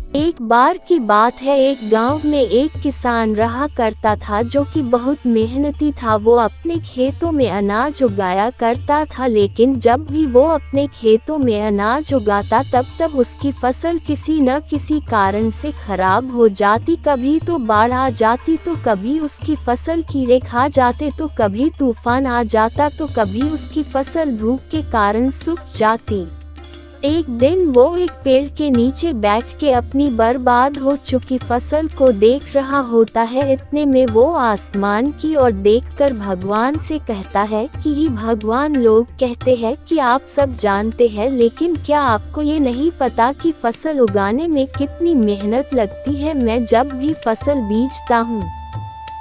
एक बार की बात है, एक गांव में एक किसान रहा करता था जो कि बहुत मेहनती था। वो अपने खेतों में अनाज उगाया करता था, लेकिन जब भी वो अपने खेतों में अनाज उगाता तब उसकी फसल किसी न किसी कारण से खराब हो जाती। कभी तो बाढ़ आ जाती, तो कभी उसकी फसल कीड़े खा जाते, तो कभी तूफान आ जाता, तो कभी उसकी फसल धूप के कारण सूख जाती। एक दिन वो एक पेड़ के नीचे बैठ के अपनी बर्बाद हो चुकी फसल को देख रहा होता है। इतने में वो आसमान की ओर देखकर भगवान से कहता है कि ही भगवान, लोग कहते हैं कि आप सब जानते हैं, लेकिन क्या आपको ये नहीं पता कि फसल उगाने में कितनी मेहनत लगती है। मैं जब भी फसल बीजता हूँ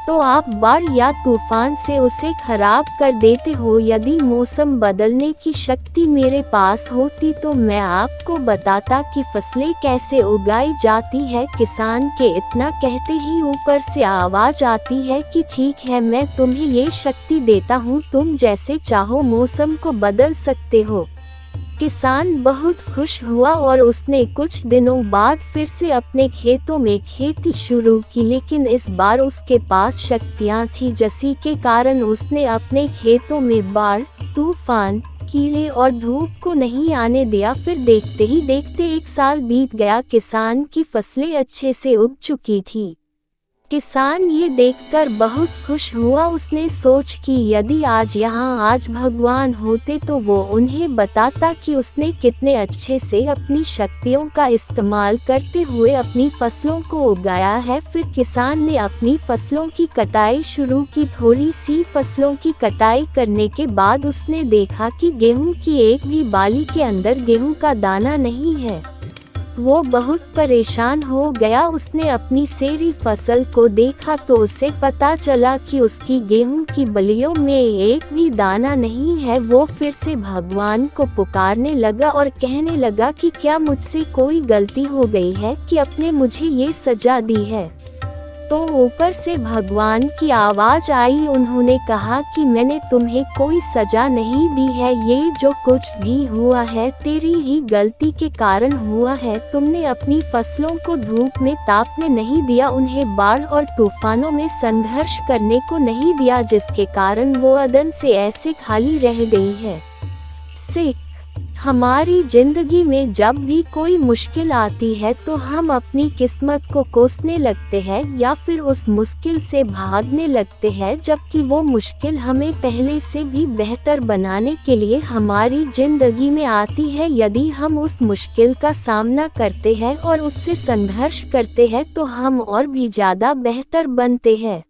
तो आप बाढ़ या तूफान से उसे खराब कर देते हो। यदि मौसम बदलने की शक्ति मेरे पास होती तो मैं आपको बताता कि फसलें कैसे उगाई जाती है। किसान के इतना कहते ही ऊपर से आवाज आती है कि ठीक है, मैं तुम्हें ये शक्ति देता हूँ, तुम जैसे चाहो मौसम को बदल सकते हो। किसान बहुत खुश हुआ और उसने कुछ दिनों बाद फिर से अपने खेतों में खेती शुरू की, लेकिन इस बार उसके पास शक्तियाँ थी जिसके के कारण उसने अपने खेतों में बाढ़, तूफान, कीड़े और धूप को नहीं आने दिया। फिर देखते ही देखते 1 साल बीत गया। किसान की फसलें अच्छे से उग चुकी थी। किसान ये देखकर बहुत खुश हुआ। उसने सोच कि यदि आज भगवान होते तो वो उन्हें बताता कि उसने कितने अच्छे से अपनी शक्तियों का इस्तेमाल करते हुए अपनी फसलों को उगाया है। फिर किसान ने अपनी फसलों की कटाई शुरू की। थोड़ी सी फसलों की कटाई करने के बाद उसने देखा कि गेहूं की एक भी बाली के अंदर गेहूं का दाना नहीं है। वो बहुत परेशान हो गया। उसने अपनी सारी फसल को देखा तो उसे पता चला कि उसकी गेहूं की बलियों में एक भी दाना नहीं है। वो फिर से भगवान को पुकारने लगा और कहने लगा कि क्या मुझसे कोई गलती हो गई है कि आपने मुझे ये सजा दी है। तो ऊपर से भगवान की आवाज आई। उन्होंने कहा कि मैंने तुम्हें कोई सजा नहीं दी है, ये जो कुछ भी हुआ है तेरी ही गलती के कारण हुआ है। तुमने अपनी फसलों को धूप में तापने नहीं दिया, उन्हें बाढ़ और तूफानों में संघर्ष करने को नहीं दिया, जिसके कारण वो अदन से ऐसे खाली रह गई है। सीख, हमारी जिंदगी में जब भी कोई मुश्किल आती है तो हम अपनी किस्मत को कोसने लगते हैं या फिर उस मुश्किल से भागने लगते हैं, जबकि वो मुश्किल हमें पहले से भी बेहतर बनाने के लिए हमारी जिंदगी में आती है। यदि हम उस मुश्किल का सामना करते हैं और उससे संघर्ष करते हैं तो हम और भी ज़्यादा बेहतर बनते हैं।